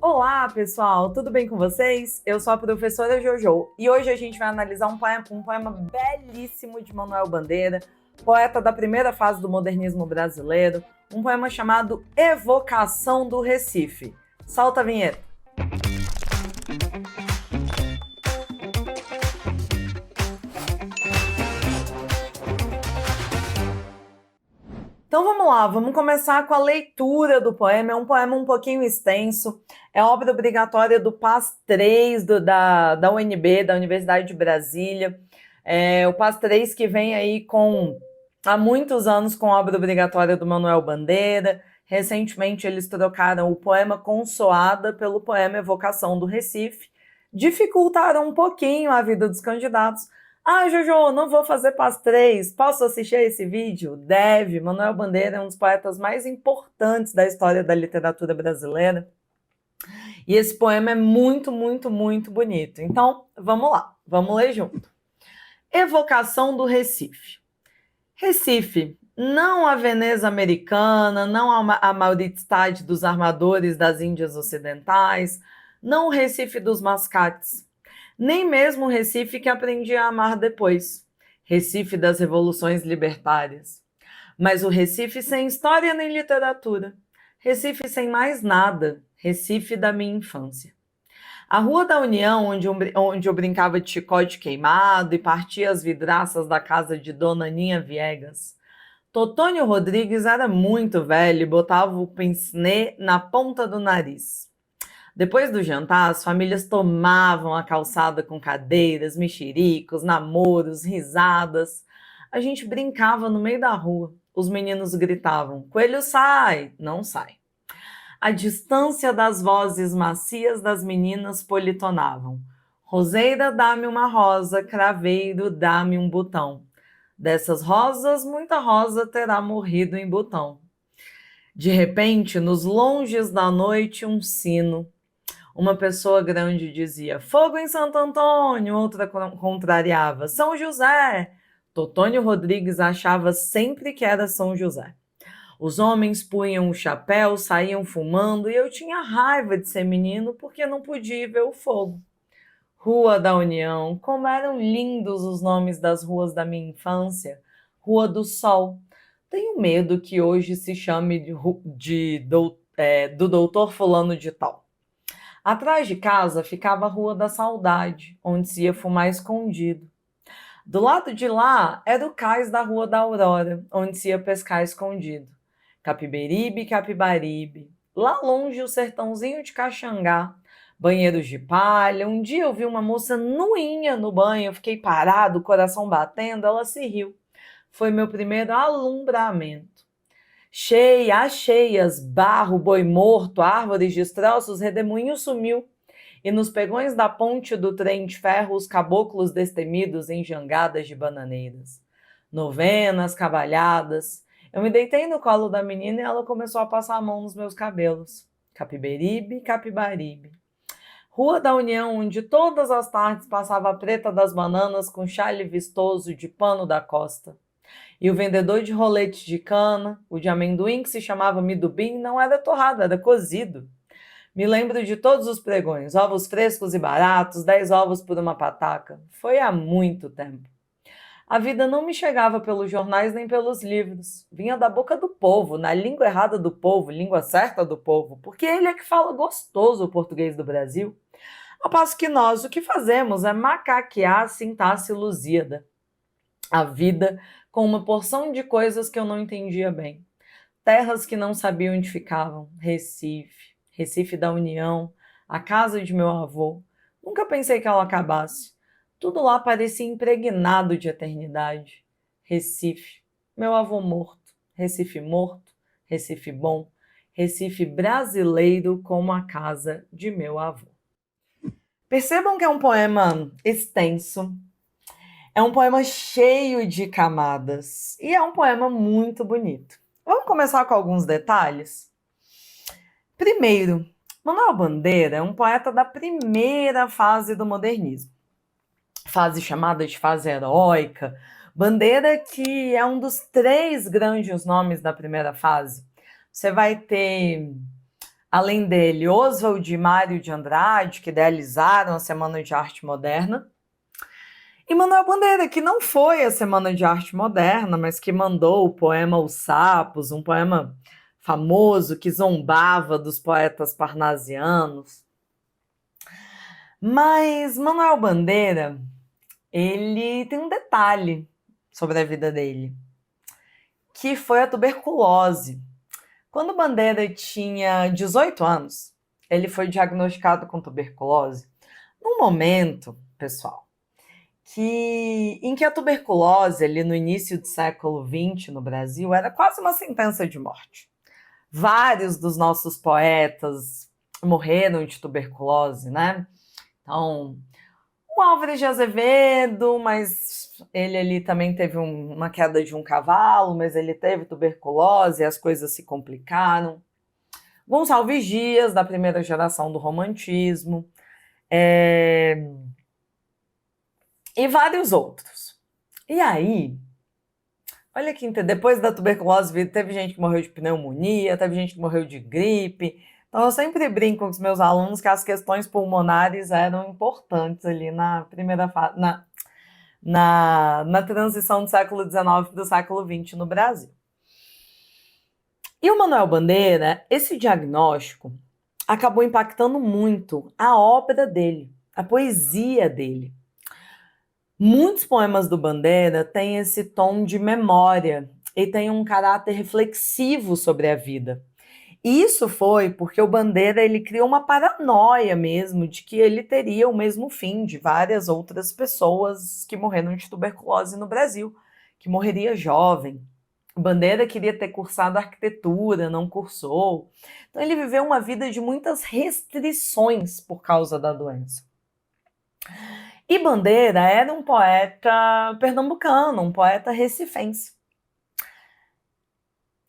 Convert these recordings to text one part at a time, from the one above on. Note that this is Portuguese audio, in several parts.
Olá, pessoal, tudo bem com vocês? Eu sou a professora Jojo e hoje a gente vai analisar um poema belíssimo de Manuel Bandeira, poeta da primeira fase do modernismo brasileiro, um poema chamado Evocação do Recife. Solta a vinheta! Então vamos lá, vamos começar com a leitura do poema. É um poema um pouquinho extenso, é obra obrigatória do PAS 3 da UNB, da Universidade de Brasília. O PAS 3 que vem aí há muitos anos com a obra obrigatória do Manuel Bandeira. Recentemente eles trocaram o poema Consoada pelo poema Evocação do Recife. Dificultaram um pouquinho a vida dos candidatos. Ah, Jojo, não vou fazer PAS 3, posso assistir a esse vídeo? Deve. Manuel Bandeira é um dos poetas mais importantes da história da literatura brasileira. E esse poema é muito, muito, muito bonito. Então, vamos lá, vamos ler junto. Evocação do Recife. Recife, não a Veneza americana, não a Mauritstad dos armadores das Índias Ocidentais, não o Recife dos mascates, nem mesmo o Recife que aprendi a amar depois, Recife das revoluções libertárias. Mas o Recife sem história nem literatura, Recife sem mais nada, Recife da minha infância. A Rua da União, onde eu brincava de chicote queimado e partia as vidraças da casa de Dona Aninha Viegas. Totônio Rodrigues era muito velho e botava o pince-nez na ponta do nariz. Depois do jantar, as famílias tomavam a calçada com cadeiras, mexericos, namoros, risadas. A gente brincava no meio da rua. Os meninos gritavam: "Coelho sai!" Não sai. A distância das vozes macias das meninas politonavam: "Roseira, dá-me uma rosa, craveiro, dá-me um botão. Dessas rosas, muita rosa terá morrido em botão." De repente, nos longes da noite, um sino. Uma pessoa grande dizia: "Fogo em Santo Antônio!" Outra contrariava: "São José!" Totônio Rodrigues achava sempre que era São José. Os homens punham o chapéu, saíam fumando, e eu tinha raiva de ser menino porque não podia ver o fogo. Rua da União, como eram lindos os nomes das ruas da minha infância. Rua do Sol. Tenho medo que hoje se chame do doutor fulano de tal. Atrás de casa ficava a Rua da Saudade, onde se ia fumar escondido. Do lado de lá era o cais da Rua da Aurora, onde se ia pescar escondido. Capiberibe, Capibaribe. Lá longe o sertãozinho de Caxangá. Banheiros de palha. Um dia eu vi uma moça nuinha no banho, eu fiquei parado, coração batendo, ela se riu. Foi meu primeiro alumbramento. Cheias, cheias, barro, boi morto, árvores, destroços, redemoinho sumiu. E nos pegões da ponte do trem de ferro, os caboclos destemidos em jangadas de bananeiras. Novenas, cavalhadas. Eu me deitei no colo da menina e ela começou a passar a mão nos meus cabelos. Capiberibe, Capibaribe. Rua da União, onde todas as tardes passava a preta das bananas com chale vistoso de pano da costa. E o vendedor de rolete de cana, o de amendoim que se chamava Midubim, não era torrado, era cozido. Me lembro de todos os pregões, ovos frescos e baratos, 10 ovos por uma pataca. Foi há muito tempo. A vida não me chegava pelos jornais nem pelos livros. Vinha da boca do povo, na língua errada do povo, língua certa do povo, porque ele é que fala gostoso o português do Brasil. Ao passo que nós, o que fazemos é macaquear a sintaxe lusíada. A vida com uma porção de coisas que eu não entendia bem. Terras que não sabia onde ficavam. Recife, Recife da União, a casa de meu avô. Nunca pensei que ela acabasse. Tudo lá parecia impregnado de eternidade. Recife, meu avô morto. Recife morto, Recife bom. Recife brasileiro como a casa de meu avô. Percebam que é um poema extenso. É um poema cheio de camadas e é um poema muito bonito. Vamos começar com alguns detalhes? Primeiro, Manuel Bandeira é um poeta da primeira fase do modernismo, fase chamada de fase heróica. Bandeira que é um dos 3 grandes nomes da primeira fase. Você vai ter Além dele, Oswald e Mário de Andrade, que idealizaram a Semana de Arte Moderna, e Manuel Bandeira, que não foi a Semana de Arte Moderna, mas que mandou o poema Os Sapos, um poema famoso que zombava dos poetas parnasianos. Mas Manuel Bandeira, ele tem um detalhe sobre a vida dele, que foi a tuberculose. Quando Bandeira tinha 18 anos, ele foi diagnosticado com tuberculose num momento, pessoal, em que a tuberculose, ali no início do século XX no Brasil, era quase uma sentença de morte. Vários dos nossos poetas morreram de tuberculose, né? Então, o Álvares de Azevedo, mas ele ali também teve uma queda de um cavalo, mas ele teve tuberculose e as coisas se complicaram. Gonçalves Dias, da primeira geração do romantismo, e vários outros. E aí, olha que depois da tuberculose, teve gente que morreu de pneumonia, teve gente que morreu de gripe. Então, eu sempre brinco com os meus alunos que as questões pulmonares eram importantes ali na primeira fase, na transição do século XIX para o século XX no Brasil. E o Manuel Bandeira, esse diagnóstico acabou impactando muito a obra dele, a poesia dele. Muitos poemas do Bandeira têm esse tom de memória e têm um caráter reflexivo sobre a vida. E isso foi porque o Bandeira ele criou uma paranoia mesmo de que ele teria o mesmo fim de várias outras pessoas que morreram de tuberculose no Brasil, que morreria jovem. O Bandeira queria ter cursado arquitetura, não cursou. Então ele viveu uma vida de muitas restrições por causa da doença. E Bandeira era um poeta pernambucano, um poeta recifense.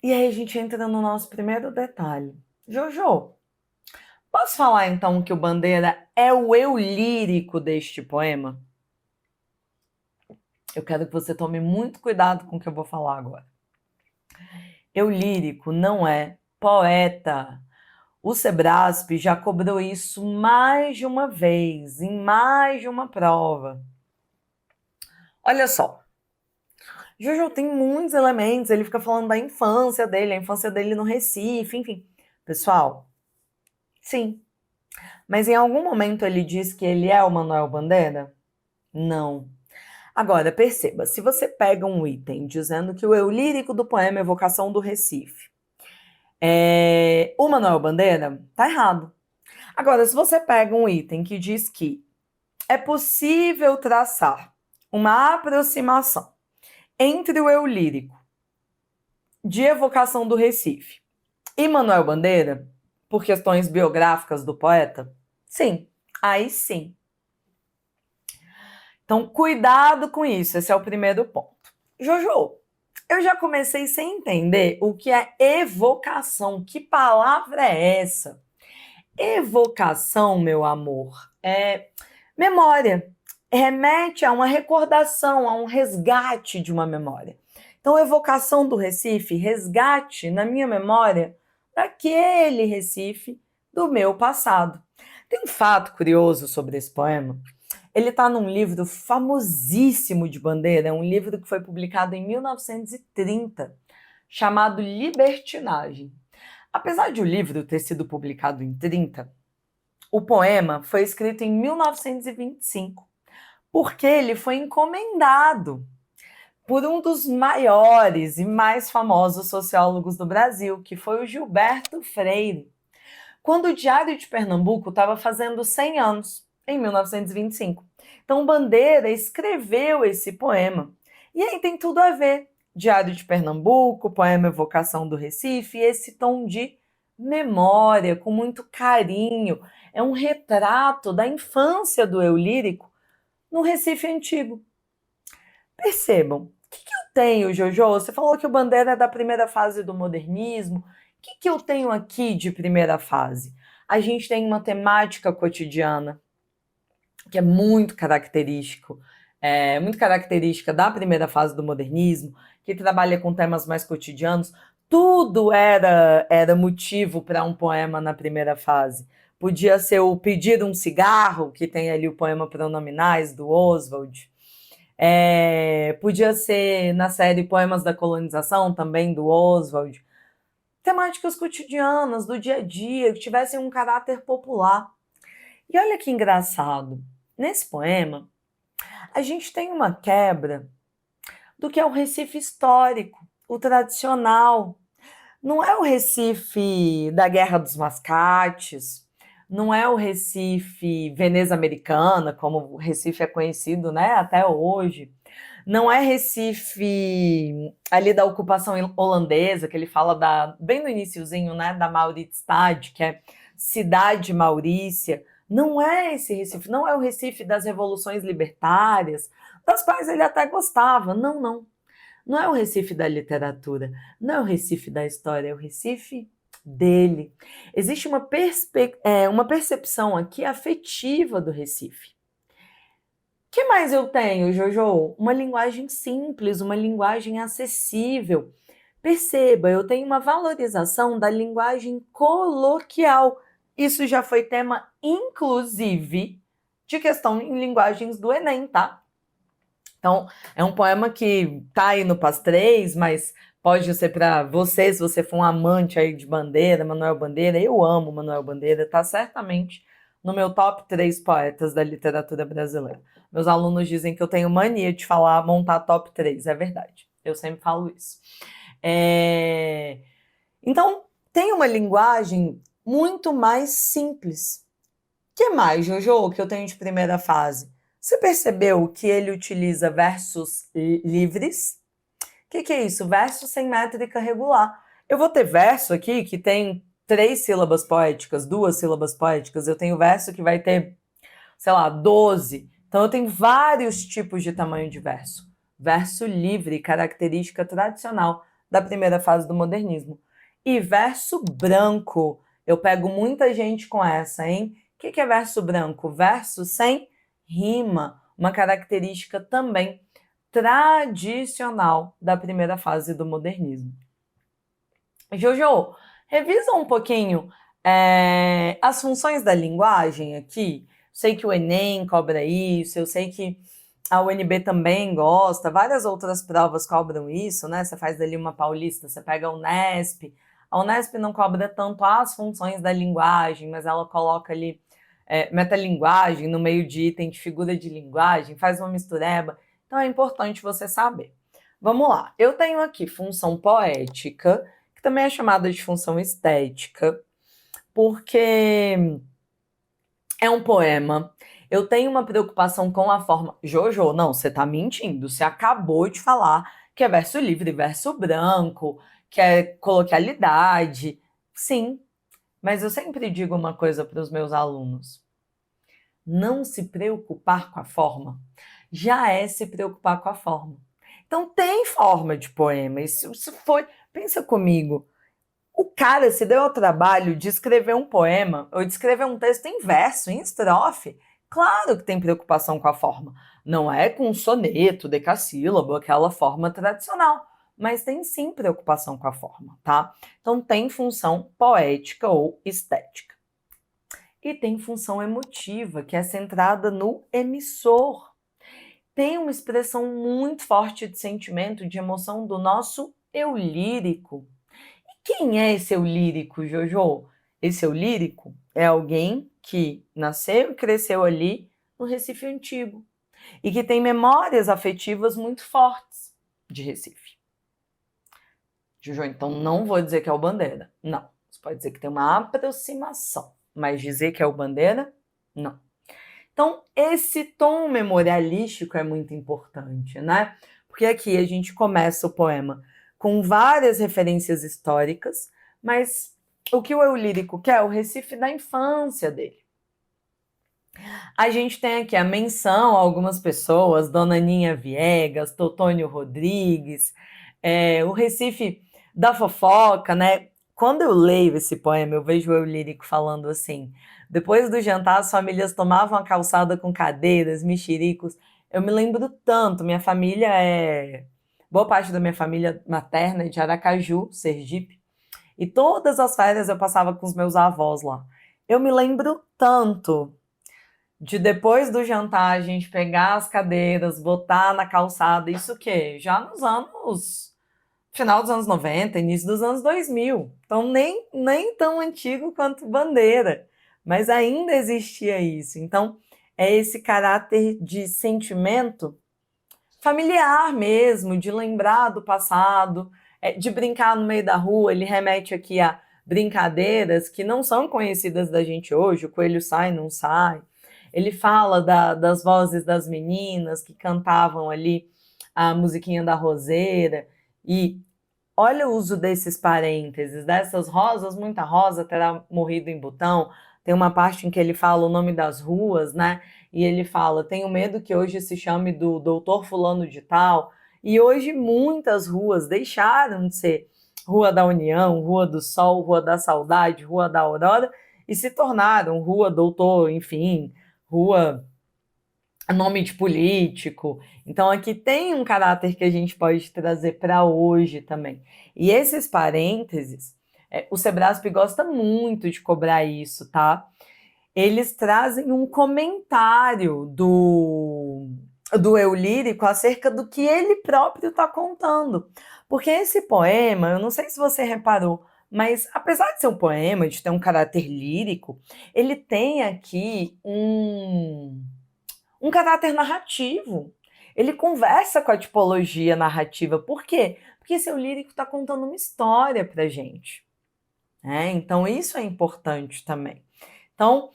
E aí a gente entra no nosso primeiro detalhe. Jojo, posso falar então que o Bandeira é o eu lírico deste poema? Eu quero que você tome muito cuidado com o que eu vou falar agora. Eu lírico não é poeta. O Sebrasp já cobrou isso mais de uma vez, em mais de uma prova. Olha só, Jojo tem muitos elementos, ele fica falando da infância dele, a infância dele no Recife, enfim. Pessoal, sim. Mas em algum momento ele diz que ele é o Manuel Bandeira? Não. Agora, perceba, se você pega um item dizendo que o eu lírico do poema é Evocação do Recife, o Manuel Bandeira, tá errado. Agora, se você pega um item que diz que é possível traçar uma aproximação entre o eu lírico de Evocação do Recife e Manuel Bandeira, por questões biográficas do poeta, sim, aí sim. Então, cuidado com isso, esse é o primeiro ponto. Jojo, eu já comecei sem entender o que é evocação. Que palavra é essa? Evocação, meu amor, é memória. Remete a uma recordação, a um resgate de uma memória. Então, evocação do Recife, resgate na minha memória daquele Recife do meu passado. Tem um fato curioso sobre esse poema. Ele está num livro famosíssimo de Bandeira, um livro que foi publicado em 1930, chamado Libertinagem. Apesar de o livro ter sido publicado em 30, o poema foi escrito em 1925, porque ele foi encomendado por um dos maiores e mais famosos sociólogos do Brasil, que foi o Gilberto Freire, quando o Diário de Pernambuco estava fazendo 100 anos, em 1925. Então, Bandeira escreveu esse poema. E aí tem tudo a ver. Diário de Pernambuco, poema Evocação do Recife, esse tom de memória, com muito carinho. É um retrato da infância do eu lírico no Recife antigo. Percebam, o que eu tenho, Jojo? Você falou que o Bandeira é da primeira fase do modernismo. O que eu tenho aqui de primeira fase? A gente tem uma temática cotidiana, que é muito característica da primeira fase do modernismo, que trabalha com temas mais cotidianos. Tudo era motivo para um poema na primeira fase. Podia ser o Pedir um Cigarro, que tem ali o poema Pronominais, do Oswald. Podia ser na série Poemas da Colonização, também do Oswald. Temáticas cotidianas, do dia a dia, que tivessem um caráter popular. E olha que engraçado, nesse poema, a gente tem uma quebra do que é o Recife histórico, o tradicional. Não é o Recife da Guerra dos Mascates, não é o Recife Veneza Americana, como o Recife é conhecido, né, até hoje. Não é Recife ali da ocupação holandesa, que ele fala bem no iniciozinho, né, da Mauritsstad, que é cidade Maurícia. Não é esse Recife, não é o Recife das revoluções libertárias, das quais ele até gostava. Não, não. Não é o Recife da literatura, não é o Recife da história, é o Recife dele. Existe uma percepção aqui afetiva do Recife. O que mais eu tenho, Jojo? Uma linguagem simples, uma linguagem acessível. Perceba, eu tenho uma valorização da linguagem coloquial. Isso já foi tema, inclusive, de questão em linguagens do Enem, tá? Então, é um poema que tá aí no PAS 3, mas pode ser para você, se você for um amante aí de Bandeira, Manuel Bandeira. Eu amo Manuel Bandeira, tá certamente no meu top 3 poetas da literatura brasileira. Meus alunos dizem que eu tenho mania de montar top 3, é verdade. Eu sempre falo isso. Então, tem uma linguagem muito mais simples. O que mais, Jojo, que eu tenho de primeira fase? Você percebeu que ele utiliza versos livres? O que é isso? Verso sem métrica regular. Eu vou ter verso aqui que tem 3 sílabas poéticas, 2 sílabas poéticas. Eu tenho verso que vai ter, sei lá, 12. Então eu tenho vários tipos de tamanho de verso. Verso livre, característica tradicional da primeira fase do modernismo. E verso branco. Eu pego muita gente com essa, hein? O que é verso branco? Verso sem rima, uma característica também tradicional da primeira fase do modernismo. Jojo, revisa um pouquinho as funções da linguagem aqui. Sei que o Enem cobra isso, eu sei que a UNB também gosta, várias outras provas cobram isso, né? Você faz dali uma paulista, você pega a Unesp. A Unesp não cobra tanto as funções da linguagem, mas ela coloca ali metalinguagem no meio de item de figura de linguagem, faz uma mistureba. Então é importante você saber. Vamos lá. Eu tenho aqui função poética, que também é chamada de função estética, porque é um poema. Eu tenho uma preocupação com a forma. Jojo, não, você tá mentindo. Você acabou de falar que é verso livre, verso branco, que é coloquialidade. Sim, mas eu sempre digo uma coisa para os meus alunos: não se preocupar com a forma já é se preocupar com a forma. Então tem forma de poema. Isso foi. Pensa comigo. O cara se deu ao trabalho de escrever um poema ou de escrever um texto em verso, em estrofe. Claro que tem preocupação com a forma. Não é com soneto, decassílabo, aquela forma tradicional. Mas tem sim preocupação com a forma, tá? Então tem função poética ou estética. E tem função emotiva, que é centrada no emissor. Tem uma expressão muito forte de sentimento, de emoção do nosso eu lírico. Quem é esse eu lírico, Jojo? Esse eu lírico é alguém que nasceu e cresceu ali no Recife Antigo e que tem memórias afetivas muito fortes de Recife. Jojo, então não vou dizer que é o Bandeira. Não. Você pode dizer que tem uma aproximação, mas dizer que é o Bandeira, não. Então, esse tom memorialístico é muito importante, né? Porque aqui a gente começa o poema com várias referências históricas, mas o que o eu lírico quer é o Recife da infância dele. A gente tem aqui a menção a algumas pessoas, Dona Aninha Viegas, Totônio Rodrigues, o Recife da fofoca, né? Quando eu leio esse poema, eu vejo o eu lírico falando assim: depois do jantar, as famílias tomavam a calçada com cadeiras, mexericos. Eu me lembro tanto, minha família é boa parte da minha família materna é de Aracaju, Sergipe, e todas as férias eu passava com os meus avós lá. Eu me lembro tanto de depois do jantar a gente pegar as cadeiras, botar na calçada, isso o quê? Já nos anos, final dos anos 90, início dos anos 2000. Então nem tão antigo quanto Bandeira, mas ainda existia isso. Então é esse caráter de sentimento familiar mesmo, de lembrar do passado, de brincar no meio da rua. Ele remete aqui a brincadeiras que não são conhecidas da gente hoje, o coelho sai, não sai. Ele fala das vozes das meninas que cantavam ali a musiquinha da roseira. E olha o uso desses parênteses, dessas rosas, muita rosa terá morrido em Butão. Tem uma parte em que ele fala o nome das ruas, né? E ele fala, tenho medo que hoje se chame do doutor fulano de tal. E hoje muitas ruas deixaram de ser Rua da União, Rua do Sol, Rua da Saudade, Rua da Aurora, e se tornaram Rua Doutor, enfim, Rua nome de político. Então aqui tem um caráter que a gente pode trazer para hoje também. E esses parênteses, o Sebrasp gosta muito de cobrar isso, tá? Eles trazem um comentário do eu lírico acerca do que ele próprio está contando. Porque esse poema, eu não sei se você reparou, mas apesar de ser um poema, de ter um caráter lírico, ele tem aqui um caráter narrativo. Ele conversa com a tipologia narrativa. Por quê? Porque seu lírico está contando uma história para gente. Então, isso é importante também. Então,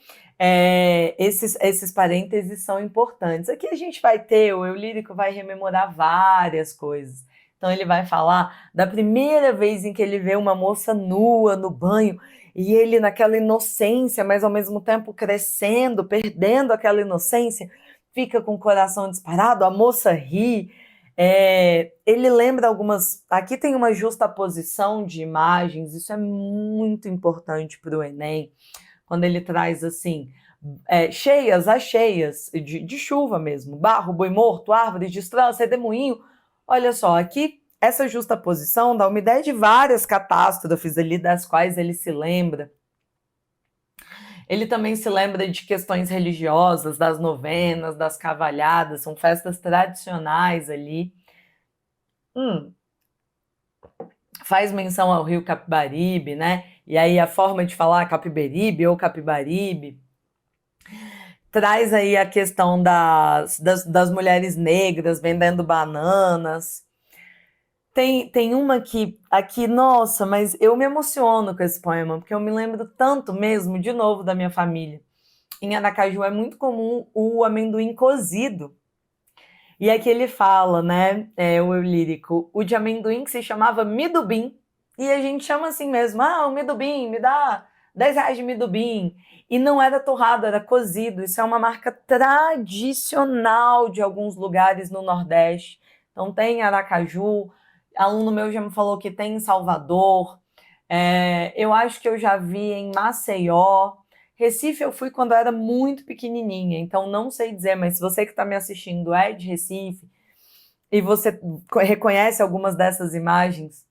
esses parênteses são importantes. Aqui a gente vai ter, o eu lírico vai rememorar várias coisas. Então, ele vai falar da primeira vez em que ele vê uma moça nua no banho, e ele naquela inocência, mas ao mesmo tempo crescendo, perdendo aquela inocência, fica com o coração disparado, a moça ri. Ele lembra algumas... Aqui tem uma justaposição de imagens, isso é muito importante para o Enem, quando ele traz assim, cheias, as cheias, de chuva mesmo, barro, boi morto, árvores de estrança, redemoinho. Olha só, aqui essa justaposição dá uma ideia de várias catástrofes ali das quais ele se lembra. Ele também se lembra de questões religiosas, das novenas, das cavalhadas, são festas tradicionais ali. Faz menção ao rio Capibaribe, né? E aí a forma de falar Capiberibe ou Capibaribe. Traz aí a questão das mulheres negras vendendo bananas. Tem uma que aqui, nossa, mas eu me emociono com esse poema, porque eu me lembro tanto mesmo, de novo, da minha família. Em Aracaju é muito comum o amendoim cozido. E aqui ele fala, né, o eu lírico, o de amendoim que se chamava midubim. E a gente chama assim mesmo, o midubim, me dá 10 reais de midubim. E não era torrado, era cozido. Isso é uma marca tradicional de alguns lugares no Nordeste. Então tem em Aracaju, aluno meu já me falou que tem em Salvador, eu acho que eu já vi em Maceió. Recife eu fui quando eu era muito pequenininha, então não sei dizer, mas se você que está me assistindo é de Recife e você reconhece algumas dessas imagens,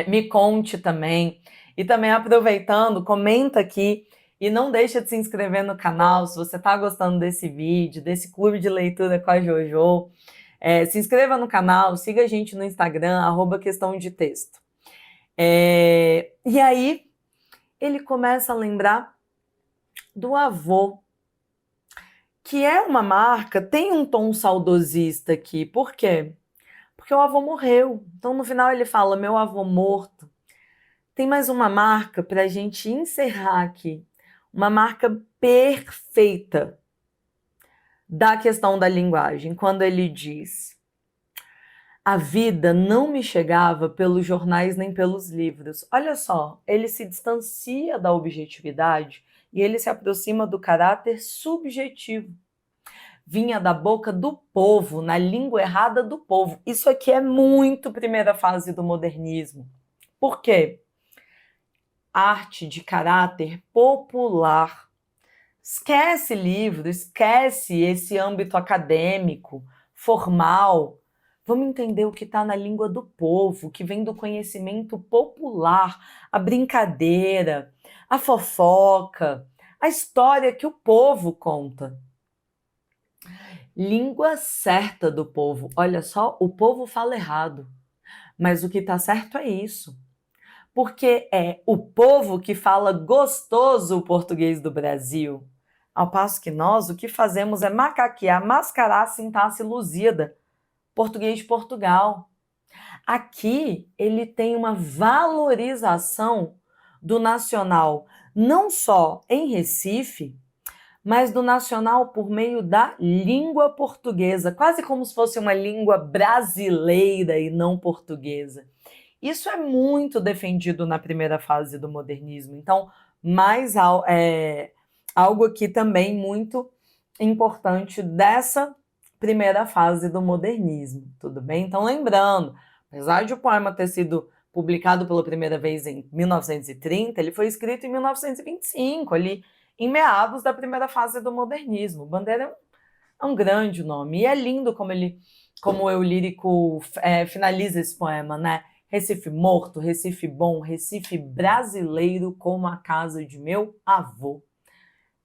me conte também. E também aproveitando, comenta aqui e não deixa de se inscrever no canal se você está gostando desse vídeo, desse clube de leitura com a Jojo. Se inscreva no canal, siga a gente no Instagram, @questãodetexto. E aí, ele começa a lembrar do avô, que é uma marca, tem um tom saudosista aqui. Por quê? Porque o avô morreu. Então, no final, ele fala, meu avô morto. Tem mais uma marca para a gente encerrar aqui. Uma marca perfeita da questão da linguagem, quando ele diz: a vida não me chegava pelos jornais nem pelos livros. Olha só, ele se distancia da objetividade e ele se aproxima do caráter subjetivo. Vinha da boca do povo, na língua errada do povo. Isso aqui é muito primeira fase do modernismo. Por quê? Arte de caráter popular. Esquece livro, esquece esse âmbito acadêmico, formal. Vamos entender o que está na língua do povo, que vem do conhecimento popular, a brincadeira, a fofoca, a história que o povo conta. Língua certa do povo. Olha só, o povo fala errado, mas o que está certo é isso. Porque é o povo que fala gostoso o português do Brasil. Ao passo que nós, o que fazemos é macaquear, mascarar a sintaxe luzida, português de Portugal. Aqui, ele tem uma valorização do nacional, não só em Recife, mas do nacional por meio da língua portuguesa, quase como se fosse uma língua brasileira e não portuguesa. Isso é muito defendido na primeira fase do modernismo. Então, algo aqui também muito importante dessa primeira fase do modernismo, tudo bem? Então, lembrando, apesar de o poema ter sido publicado pela primeira vez em 1930, ele foi escrito em 1925, ali em meados da primeira fase do modernismo. Bandeira é um grande nome, e é lindo como o lírico finaliza esse poema, né? Recife morto, Recife bom, Recife brasileiro como a casa de meu avô.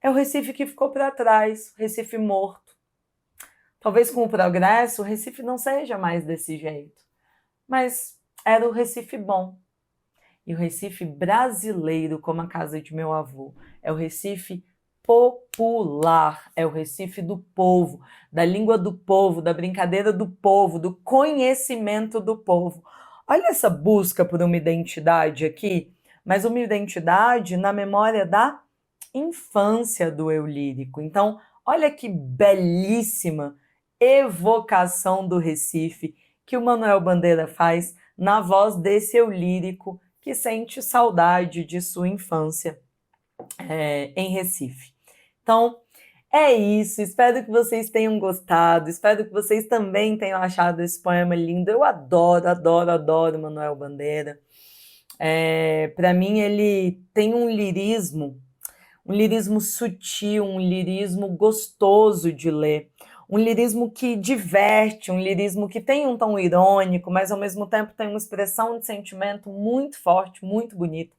É o Recife que ficou para trás, Recife morto. Talvez com o progresso o Recife não seja mais desse jeito, mas era o Recife bom. E o Recife brasileiro como a casa de meu avô. É o Recife popular, é o Recife do povo, da língua do povo, da brincadeira do povo, do conhecimento do povo. Olha essa busca por uma identidade aqui, mas uma identidade na memória da infância do eu lírico. Então, olha que belíssima evocação do Recife que o Manuel Bandeira faz na voz desse eu lírico que sente saudade de sua infância em Recife. Então, é isso. Espero que vocês tenham gostado. Espero que vocês também tenham achado esse poema lindo. Eu adoro, adoro, adoro Manuel Bandeira. Para mim, ele tem um lirismo sutil, um lirismo gostoso de ler, um lirismo que diverte, um lirismo que tem um tom irônico, mas ao mesmo tempo tem uma expressão de sentimento muito forte, muito bonita,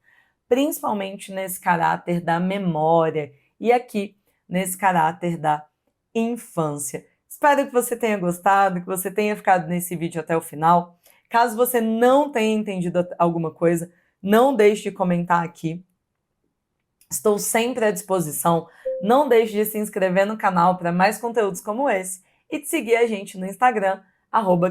principalmente nesse caráter da memória e aqui nesse caráter da infância. Espero que você tenha gostado, que você tenha ficado nesse vídeo até o final. Caso você não tenha entendido alguma coisa, não deixe de comentar aqui. Estou sempre à disposição. Não deixe de se inscrever no canal para mais conteúdos como esse e de seguir a gente no Instagram,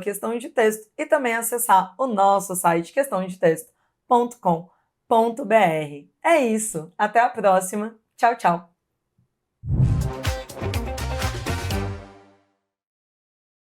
@questão de texto, e também acessar o nosso site questãodetexto.com.br. É isso. Até a próxima. Tchau, tchau.